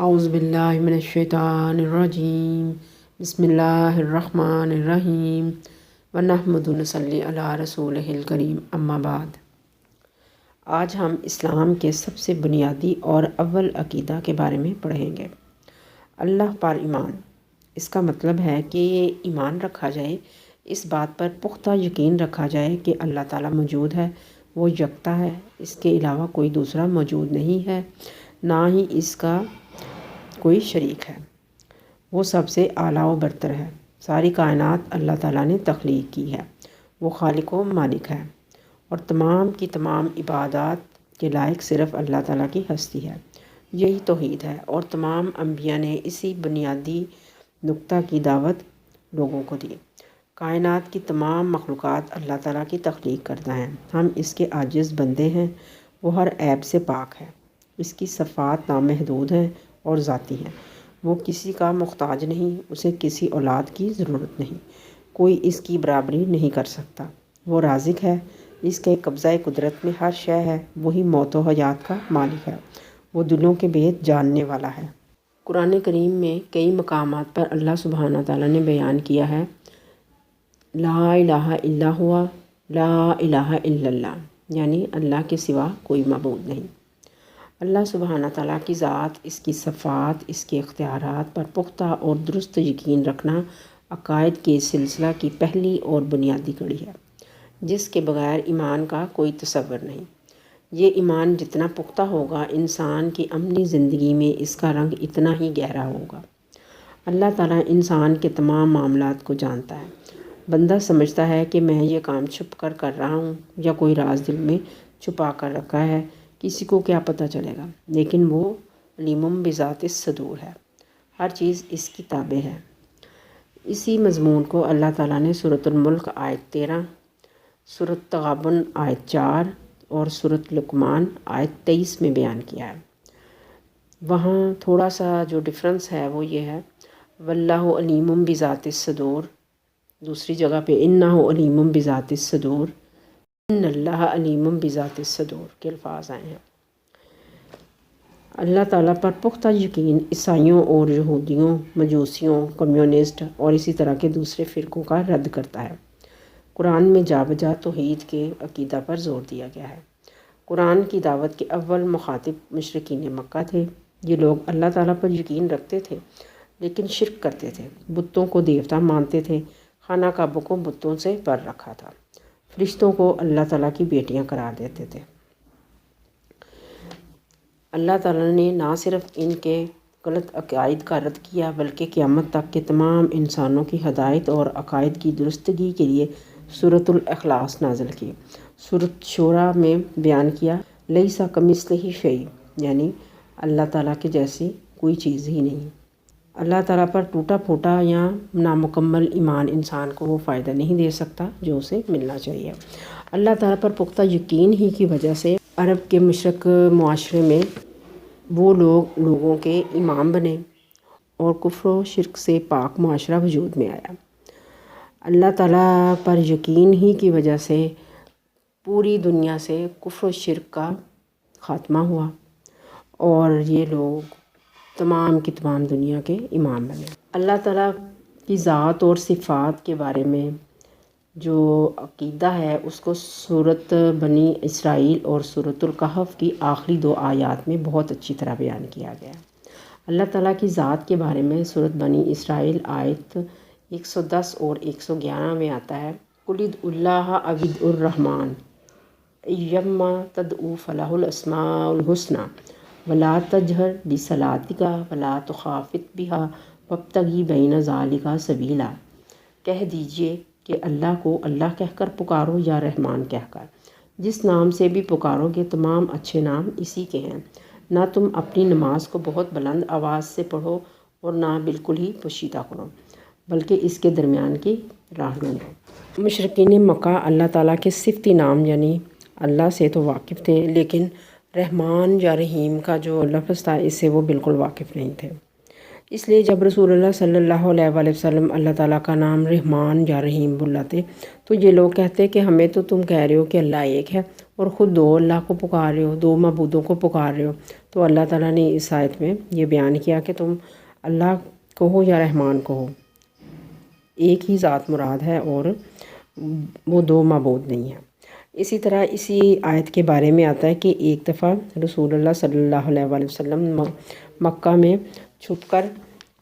اعوذ باللہ من الشیطان الرجیم بسم اللہ الرحمن الرحیم ونحمد ونصلی علی رسولہ الکریم اما بعد۔ آج ہم اسلام کے سب سے بنیادی اور اول عقیدہ کے بارے میں پڑھیں گے۔ اللہ پر ایمان، اس کا مطلب ہے کہ ایمان رکھا جائے، اس بات پر پختہ یقین رکھا جائے کہ اللہ تعالیٰ موجود ہے، وہ یکتا ہے، اس کے علاوہ کوئی دوسرا موجود نہیں ہے، نہ ہی اس کا کوئی شریک ہے، وہ سب سے اعلیٰ و برتر ہے، ساری کائنات اللہ تعالیٰ نے تخلیق کی ہے، وہ خالق و مالک ہے، اور تمام کی تمام عبادات کے لائق صرف اللہ تعالیٰ کی ہستی ہے۔ یہی توحید ہے، اور تمام انبیاء نے اسی بنیادی نقطہ کی دعوت لوگوں کو دی۔ کائنات کی تمام مخلوقات اللہ تعالیٰ کی تخلیق کردہ ہیں، ہم اس کے عاجز بندے ہیں، وہ ہر عیب سے پاک ہے، اس کی صفات نامحدود ہیں اور ذاتی ہیں، وہ کسی کا محتاج نہیں، اسے کسی اولاد کی ضرورت نہیں، کوئی اس کی برابری نہیں کر سکتا، وہ رازق ہے، اس کے قبضہ قدرت میں ہر شے ہے، وہی موت و حیات کا مالک ہے، وہ دلوں کے بھید جاننے والا ہے۔ قرآن کریم میں کئی مقامات پر اللہ سبحانہ تعالیٰ نے بیان کیا ہے لا الہ الا ہوا، لا الہ الا اللہ، یعنی اللہ کے سوا کوئی معبود نہیں۔ اللہ سبحانہ تعالیٰ کی ذات، اس کی صفات، اس کے اختیارات پر پختہ اور درست یقین رکھنا عقائد کے سلسلہ کی پہلی اور بنیادی کڑی ہے، جس کے بغیر ایمان کا کوئی تصور نہیں۔ یہ ایمان جتنا پختہ ہوگا، انسان کی عملی زندگی میں اس کا رنگ اتنا ہی گہرا ہوگا۔ اللہ تعالیٰ انسان کے تمام معاملات کو جانتا ہے۔ بندہ سمجھتا ہے کہ میں یہ کام چھپ کر رہا ہوں، یا کوئی راز دل میں چھپا کر رکھا ہے، کسی کو کیا پتہ چلے گا، لیکن وہ علیم بذات الصدور ہے، ہر چیز اس کی تابع ہے۔ اسی مضمون کو اللہ تعالیٰ نے سورۃ الملک آیت 13، سورۃ تغابن آیت 4 اور سورۃ لقمان آیت 23 میں بیان کیا ہے۔ وہاں تھوڑا سا جو ڈفرنس ہے وہ یہ ہے واللہ علیم بذات الصدور، دوسری جگہ پہ انہ علیم بذات الصدور، ان اللہ علیم بذات الصدور کے الفاظ آئے ہیں۔ اللہ تعالیٰ پر پختہ یقین عیسائیوں اور یہودیوں، مجوسیوں، کمیونسٹ اور اسی طرح کے دوسرے فرقوں کا رد کرتا ہے۔ قرآن میں جا بجا توحید کے عقیدہ پر زور دیا گیا ہے۔ قرآن کی دعوت کے اول مخاطب مشرکین مکہ تھے۔ یہ لوگ اللہ تعالیٰ پر یقین رکھتے تھے، لیکن شرک کرتے تھے، بتوں کو دیوتا مانتے تھے، خانہ کعبہ کو بتوں سے بھر رکھا تھا، فرشتوں کو اللہ تعالیٰ کی بیٹیاں قرار دیتے تھے۔ اللہ تعالیٰ نے نہ صرف ان کے غلط عقائد کا رد کیا، بلکہ قیامت تک کے تمام انسانوں کی ہدایت اور عقائد کی درستگی کے لیے سورۃ الاخلاص نازل کی۔ سورۃ شورى میں بیان کیا لیس کمثلہ شیء، یعنی اللہ تعالیٰ کے جیسی کوئی چیز ہی نہیں۔ اللہ تعالیٰ پر ٹوٹا پھوٹا یا نامکمل ایمان انسان کو وہ فائدہ نہیں دے سکتا جو اسے ملنا چاہیے۔ اللہ تعالیٰ پر پختہ یقین ہی کی وجہ سے عرب کے مشرق معاشرے میں وہ لوگوں کے امام بنے اور کفر و شرک سے پاک معاشرہ وجود میں آیا۔ اللہ تعالیٰ پر یقین ہی کی وجہ سے پوری دنیا سے کفر و شرک کا خاتمہ ہوا، اور یہ لوگ تمام کی تمام دنیا کے امام بنے۔ اللہ تعالیٰ کی ذات اور صفات کے بارے میں جو عقیدہ ہے اس کو سورۃ بنی اسرائیل اور سورۃ الکہف کی آخری 2 آیات میں بہت اچھی طرح بیان کیا گیا ہے۔ اللہ تعالیٰ کی ذات کے بارے میں سورۃ بنی اسرائیل آیت 110 اور 111 میں آتا ہے قُلِ ادعوا اللَّهَ أَوِ ادعوا الرَّحْمَٰنَ أَيَّمَّا تَدْعُوا فَلَهُ الْأَسْمَاءُ الْحُسْنَىٰ وَلَا تَجْهَرْ بِصَلَاتِكَ وَلَا تُخَافِتْ بِهَا وَابْتَغِ بَيْنَ ذَلِكَ سَبِيلًا، کہہ دیجئے کہ اللہ کو اللہ کہہ کر پکارو یا رحمان کہہ کر، جس نام سے بھی پکارو گے تمام اچھے نام اسی کے ہیں، نہ تم اپنی نماز کو بہت بلند آواز سے پڑھو اور نہ بالکل ہی پوشیدہ کرو، بلکہ اس کے درمیان کی راہ ڈھونڈو۔ مشرکین مکہ اللہ تعالیٰ کے صفتی نام یعنی اللہ سے تو واقف تھے، لیکن رحمان یا رحیم کا جو لفظ تھا اس سے وہ بالکل واقف نہیں تھے۔ اس لیے جب رسول اللہ صلی اللہ علیہ وآلہ وسلم اللہ تعالیٰ کا نام رحمان یا رحیم بلاتے تو یہ لوگ کہتے کہ ہمیں تو تم کہہ رہے ہو کہ اللہ ایک ہے اور خود 2 اللہ کو پکار رہے ہو، 2 معبودوں کو پکار رہے ہو، تو اللہ تعالیٰ نے اس آیت میں یہ بیان کیا کہ تم اللہ کہو یا رحمان کہو، ایک ہی ذات مراد ہے اور وہ دو معبود نہیں ہیں۔ اسی طرح اسی آیت کے بارے میں آتا ہے کہ ایک دفعہ رسول اللہ صلی اللہ علیہ وآلہ وسلم مکہ میں چھپ کر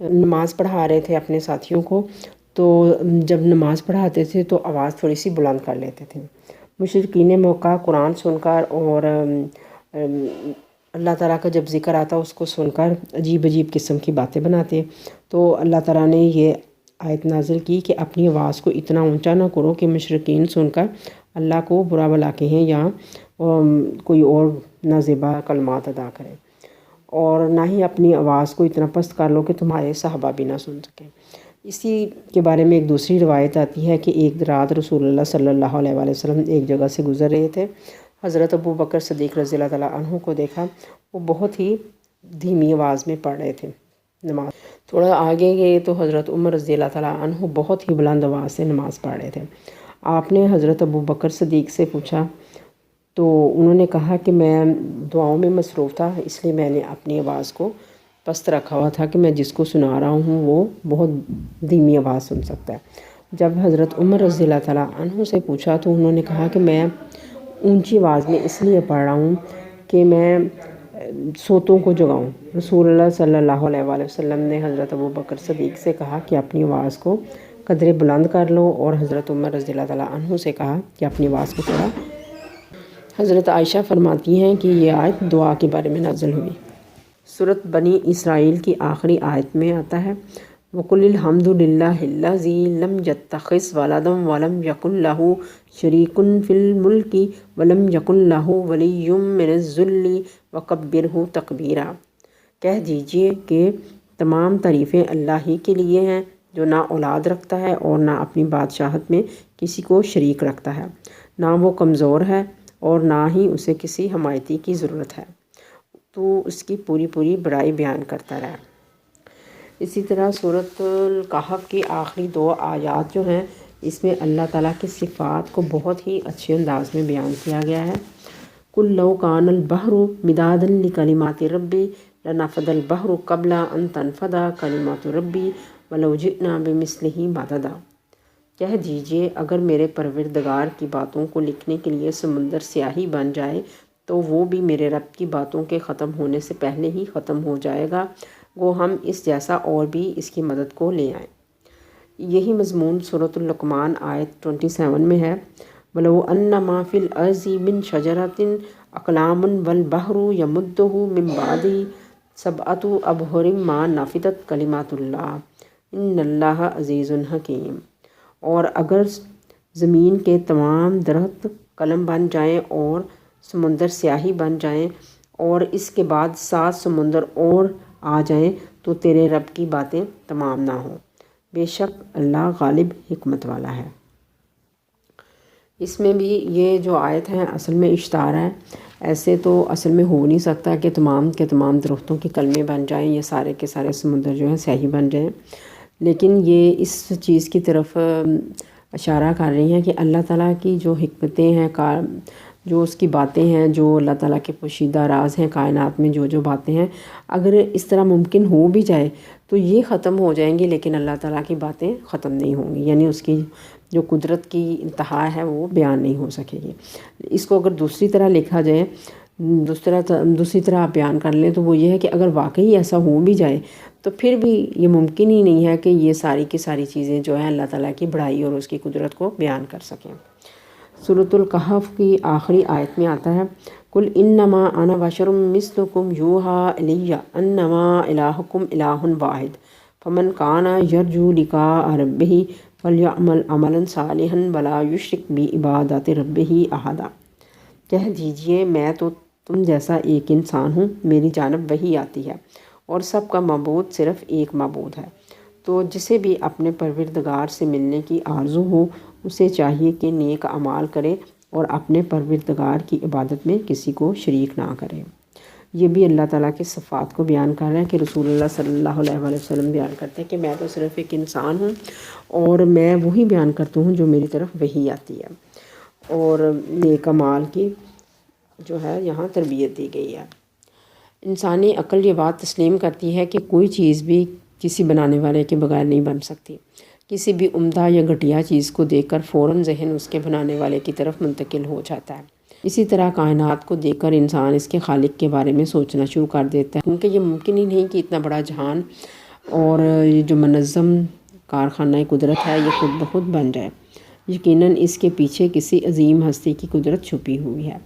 نماز پڑھا رہے تھے اپنے ساتھیوں کو، تو جب نماز پڑھاتے تھے تو آواز تھوڑی سی بلند کر لیتے تھے۔ مشرکین موقع قرآن سن کر اور اللہ تعالیٰ کا جب ذکر آتا اس کو سن کر عجیب عجیب قسم کی باتیں بناتے، تو اللہ تعالیٰ نے یہ آیت نازل کی کہ اپنی آواز کو اتنا اونچا نہ کرو کہ مشرکین سن کر اللہ کو برا بلا کہیں یا کوئی اور نازیبا کلمات ادا کریں، اور نہ ہی اپنی آواز کو اتنا پست کر لو کہ تمہارے صحابہ بھی نہ سن سکیں۔ اسی کے بارے میں ایک دوسری روایت آتی ہے کہ ایک رات رسول اللہ صلی اللہ علیہ وآلہ وسلم ایک جگہ سے گزر رہے تھے، حضرت ابو بکر صدیق رضی اللہ تعالیٰ عنہ کو دیکھا، وہ بہت ہی دھیمی آواز میں پڑھ رہے تھے نماز۔ تھوڑا آگے گئے تو حضرت عمر رضی اللہ تعالیٰ عنہ بہت ہی بلند آواز سے نماز پڑھ رہے تھے۔ آپ نے حضرت ابو بکر صدیق سے پوچھا تو انہوں نے کہا کہ میں دعاؤں میں مصروف تھا، اس لیے میں نے اپنی آواز کو پست رکھا ہوا تھا کہ میں جس کو سنا رہا ہوں وہ بہت دھیمی آواز سن سکتا ہے۔ جب حضرت عمر رضی اللہ تعالیٰ عنہ سے پوچھا تو انہوں نے کہا کہ میں اونچی آواز میں اس لیے پڑھ رہا ہوں کہ میں سوتوں کو جگاؤں۔ رسول اللہ صلی اللہ علیہ وآلہ وسلم نے حضرت ابو بکر صدیق سے کہا کہ اپنی آواز کو قدرے بلند کر لو، اور حضرت عمر رضی اللہ تعالیٰ عنہ سے کہا کہ اپنی آواز کو تھوڑا۔ حضرت عائشہ فرماتی ہیں کہ یہ آیت دعا کے بارے میں نازل ہوئی۔ سورۃ بنی اسرائیل کی آخری آیت میں آتا ہے وَقُلِ الْحَمْدُ لِلَّهِ الَّذِي لَمْ يَتَّخِذْ وَلَدًا وَلَمْ يَكُنْ لَهُ شَرِيكٌ فِي الْمُلْكِ وَلَمْ يَكُنْ لَهُ وَلِيٌّ مِّنَ الذُّلِّ وَكَبِّرْهُ تَكْبِيرًا۔ کہہ دیجئے کہ تمام تعریفیں اللہ ہی کے لیے ہیں جو نہ اولاد رکھتا ہے اور نہ اپنی بادشاہت میں کسی کو شریک رکھتا ہے، نہ وہ کمزور ہے اور نہ ہی اسے کسی حمایتی کی ضرورت ہے، تو اس کی پوری پوری بڑائی بیان کرتا رہا۔ اسی طرح سورۃ الکہف کی آخری دو آیات جو ہیں اس میں اللہ تعالیٰ کی صفات کو بہت ہی اچھے انداز میں بیان کیا گیا ہے۔ قُل لَوْ كَانَ الْبَحْرُ مِدَادًا لِكَلِمَاتِ رَبِّي لَنَفَدَ الْبَحْرُ قَبْلَ أَن تَنفَدَ كَلِمَاتُ رَبِّي وَلَوْ جِئْنَا بِمِثْلِهِ مَدَدًا۔ کہہ دیجئے اگر میرے پروردگار کی باتوں کو لکھنے کے لیے سمندر سیاہی بن جائے تو وہ بھی میرے رب کی باتوں کے ختم ہونے سے پہلے ہی ختم ہو جائے گا، گو ہم اس جیسا اور بھی اس کی مدد کو لے آئیں۔ یہی مضمون سورۃ اللقمان آیت 27 میں ہے وَلَوْ أَنَّ مَا فِي الْأَرْضِ مِن شَجَرَةٍ أَقْلَامٌ وَالْبَحْرُ يَمُدُّهُ مِن بَعْدِهِ سَبْعَةُ أَبْحُرٍ مَا نَفِدَتْ كَلِمَاتُ اللَّهِ إِنَّ اللَّهَ عَزِيزٌ حَكِيمٌ۔ اور اگر زمین کے تمام درخت قلم بن جائیں اور سمندر سیاہی بن جائیں اور اس کے بعد 7 سمندر اور آ جائیں تو تیرے رب کی باتیں تمام نہ ہوں، بے شک اللہ غالب حکمت والا ہے۔ اس میں بھی یہ جو آیت ہے اصل میں اشتہار ہے، ایسے تو اصل میں ہو نہیں سکتا کہ تمام کے تمام درختوں کے کلمے بن جائیں، یہ سارے کے سارے سمندر جو ہیں سیاہی بن جائیں، لیکن یہ اس چیز کی طرف اشارہ کر رہی ہیں کہ اللہ تعالیٰ کی جو حکمتیں ہیں، جو اس کی باتیں ہیں، جو اللہ تعالیٰ کے پوشیدہ راز ہیں کائنات میں جو باتیں ہیں، اگر اس طرح ممکن ہو بھی جائے تو یہ ختم ہو جائیں گی، لیکن اللہ تعالیٰ کی باتیں ختم نہیں ہوں گی، یعنی اس کی جو قدرت کی انتہا ہے وہ بیان نہیں ہو سکے گی۔ اس کو اگر دوسری طرح لکھا جائے، دوسری طرح آپ بیان کر لیں تو وہ یہ ہے کہ اگر واقعی ایسا ہو بھی جائے تو پھر بھی یہ ممکن ہی نہیں ہے کہ یہ ساری کی ساری چیزیں جو ہیں اللہ تعالیٰ کی بڑائی اور اس کی قدرت کو بیان کر سکیں۔ سورۃ الکہف کی آخری آیت میں آتا ہے قُلْ إِنَّمَا أَنَا بَشَرٌ مِّثْلُكُمْ يُوحَىٰ إِلَيَّ أَنَّمَا إِلَٰهُكُمْ إِلَٰهٌ وَاحِدٌ فَمَنْ كَانَ يَرْجُو لِقَاءَ رَبِّهِ فَلْيَعْمَلْ عَمَلًا صَالِحًا وَلَا يُشْرِكْ بِعِبَادَةِ رَبِّهِ أَحَدًا۔ کہہ دیجئے میں تو تم جیسا ایک انسان ہوں، میری جانب وحی آتی ہے اور سب کا معبود صرف ایک معبود ہے، تو جسے بھی اپنے پروردگار سے ملنے کی آرزو ہو اسے چاہیے کہ نیک اعمال کرے اور اپنے پروردگار کی عبادت میں کسی کو شریک نہ کرے۔ یہ بھی اللہ تعالیٰ کے صفات کو بیان کر رہا ہے کہ رسول اللہ صلی اللہ علیہ وآلہ وسلم بیان کرتے ہیں کہ میں تو صرف ایک انسان ہوں اور میں وہی بیان کرتا ہوں جو میری طرف وحی آتی ہے، اور نیک اعمال کی جو ہے یہاں تربیت دی گئی ہے۔ انسانی عقل یہ بات تسلیم کرتی ہے کہ کوئی چیز بھی کسی بنانے والے کے بغیر نہیں بن سکتی۔ کسی بھی عمدہ یا گھٹیا چیز کو دیکھ کر فوراً ذہن اس کے بنانے والے کی طرف منتقل ہو جاتا ہے۔ اسی طرح کائنات کو دیکھ کر انسان اس کے خالق کے بارے میں سوچنا شروع کر دیتا ہے، کیونکہ یہ ممکن ہی نہیں کہ اتنا بڑا جہان اور یہ جو منظم کارخانہ قدرت ہے یہ خود بخود بن جائے۔ یقیناً اس کے پیچھے کسی عظیم ہستی کی قدرت چھپی ہوئی ہے۔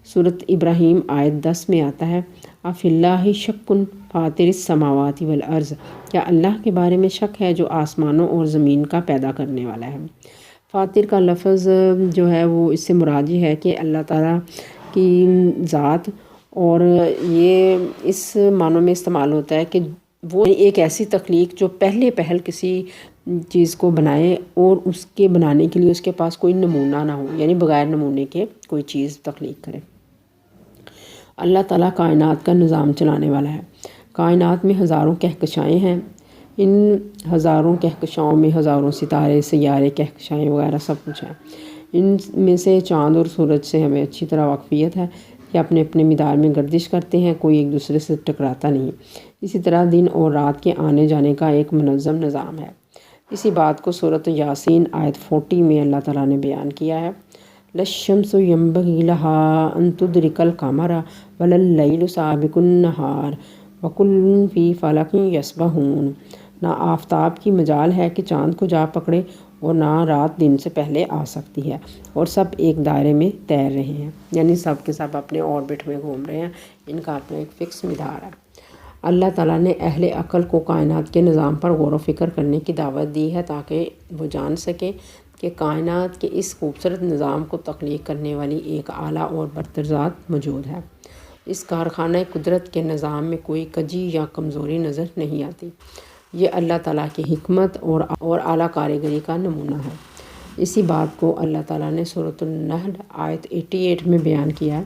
سورۃ ابراہیم آیت 10 میں آتا ہے افی اللہ شک فاطر السماوات والارض، کیا اللہ کے بارے میں شک ہے جو آسمانوں اور زمین کا پیدا کرنے والا ہے۔ فاطر کا لفظ جو ہے وہ اس سے مراد یہ ہے کہ اللہ تعالیٰ کی ذات، اور یہ اس معنوں میں استعمال ہوتا ہے کہ وہ ایک ایسی تخلیق جو پہل کسی چیز کو بنائے اور اس کے بنانے کے لیے اس کے پاس کوئی نمونہ نہ ہو، یعنی بغیر نمونے کے کوئی چیز تخلیق کرے۔ اللہ تعالیٰ کائنات کا نظام چلانے والا ہے۔ کائنات میں ہزاروں کہکشائیں ہیں، ان ہزاروں کہکشاؤں میں ہزاروں ستارے، سیارے، کہکشائیں وغیرہ سب کچھ ہیں۔ ان میں سے چاند اور سورج سے ہمیں اچھی طرح واقفیت ہے، یہ اپنے اپنے مدار میں گردش کرتے ہیں، کوئی ایک دوسرے سے ٹکراتا نہیں۔ اسی طرح دن اور رات کے آنے جانے کا ایک منظم نظام ہے۔ اسی بات کو سورۃ یاسین آیت 40 میں اللہ تعالیٰ نے بیان کیا ہے لَلشَّمْسُ يَنبَغِي لَهَا أَن تُدْرِكَ الْقَمَرَ وَلَا اللَّيْلُ سَابِقُ النَّهَارِ وَكُلٌّ فِي فَلَكٍ يَسْبَحُونَ، نہ آفتاب کی مجال ہے کہ چاند کو جا پکڑے اور نہ رات دن سے پہلے آ سکتی ہے، اور سب ایک دائرے میں تیر رہے ہیں، یعنی سب کے سب اپنے آربٹ میں گھوم رہے ہیں، ان کا اپنا ایک فکس مدار ہے۔ اللہ تعالیٰ نے اہل عقل کو کائنات کے نظام پر غور و فکر کرنے کی دعوت دی ہے تاکہ وہ جان سکے کہ کائنات کے اس خوبصورت نظام کو تخلیق کرنے والی ایک اعلیٰ اور برتر ذات موجود ہے۔ اس کارخانہ قدرت کے نظام میں کوئی کجی یا کمزوری نظر نہیں آتی، یہ اللہ تعالیٰ کی حکمت اور اعلیٰ کاریگری کا نمونہ ہے۔ اسی بات کو اللہ تعالیٰ نے سورۃ النحل آیت 88 میں بیان کیا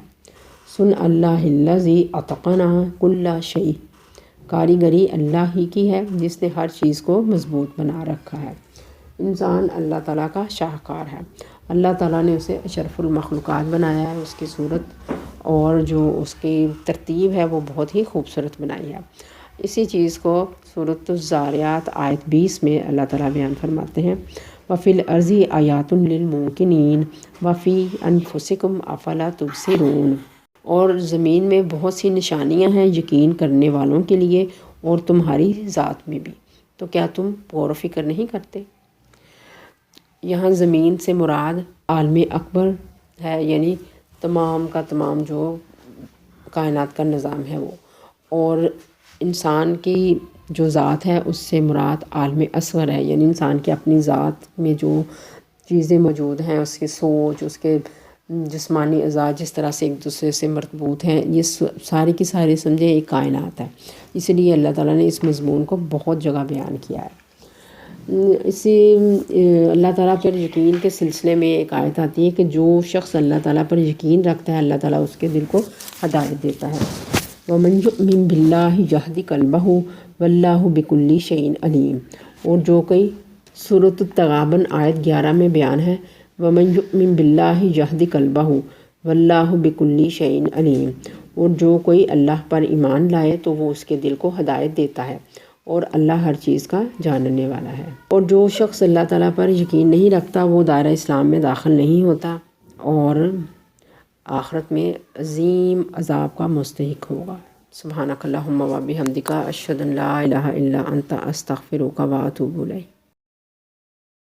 سن اللہ الذی اتقن کل شیء، کاریگری اللہ ہی کی ہے جس نے ہر چیز کو مضبوط بنا رکھا ہے۔ انسان اللہ تعالیٰ کا شاہکار ہے، اللہ تعالیٰ نے اسے اشرف المخلوقات بنایا ہے، اس کی صورت اور جو اس کی ترتیب ہے وہ بہت ہی خوبصورت بنائی ہے۔ اسی چیز کو سورۃ الزاریات آیت 20 میں اللہ تعالیٰ بیان فرماتے ہیں وَفِي الْأَرْضِ آیَاتٌ لِلْمُوقِنِينَ وَفِي أَنفُسِكُمْ أَفَلَا تُبْصِرُونَ، اور زمین میں بہت سی نشانیاں ہیں یقین کرنے والوں کے لیے اور تمہاری ذات میں بھی، تو کیا تم غور و فکر نہیں کرتے۔ یہاں زمین سے مراد عالم اکبر ہے، یعنی تمام کا تمام جو کائنات کا نظام ہے وہ، اور انسان کی جو ذات ہے اس سے مراد عالم اصغر ہے، یعنی انسان کی اپنی ذات میں جو چیزیں موجود ہیں، اس کی سوچ، اس کے جسمانی اعضاء جس طرح سے ایک دوسرے سے مربوط ہیں، یہ ساری کی ساری سمجھے ایک کائنات ہے۔ اس لیے اللہ تعالیٰ نے اس مضمون کو بہت جگہ بیان کیا ہے۔ اسی اللہ تعالیٰ پر یقین کے سلسلے میں ایک آیت آتی ہے کہ جو شخص اللہ تعالیٰ پر یقین رکھتا ہے اللہ تعالیٰ اس کے دل کو ہدایت دیتا ہے۔ وَمَن يُؤْمِن بِاللَّهِ يَهْدِ قَلْبَهُ وَاللَّهُ بِكُلِّ شَيْءٍ عَلِيمٌ، اور جو کوئی سورۃ التغابن آیت 11 میں بیان ہے وَمَن يُؤْمِن بِاللَّهِ يَهْدِ قَلْبَهُ وَاللَّهُ بِكُلِّ شَيْءٍ عَلِيمٌ، اور جو کوئی اللہ پر ایمان لائے تو وہ اس کے دل کو ہدایت دیتا ہے اور اللہ ہر چیز کا جاننے والا ہے۔ اور جو شخص اللہ تعالیٰ پر یقین نہیں رکھتا وہ دائرہ اسلام میں داخل نہیں ہوتا اور آخرت میں عظیم عذاب کا مستحق ہوگا۔ سبحانک اللہم و بحمدک اشہد ان لا الہ الا انت استغفرک و اتوب الیک۔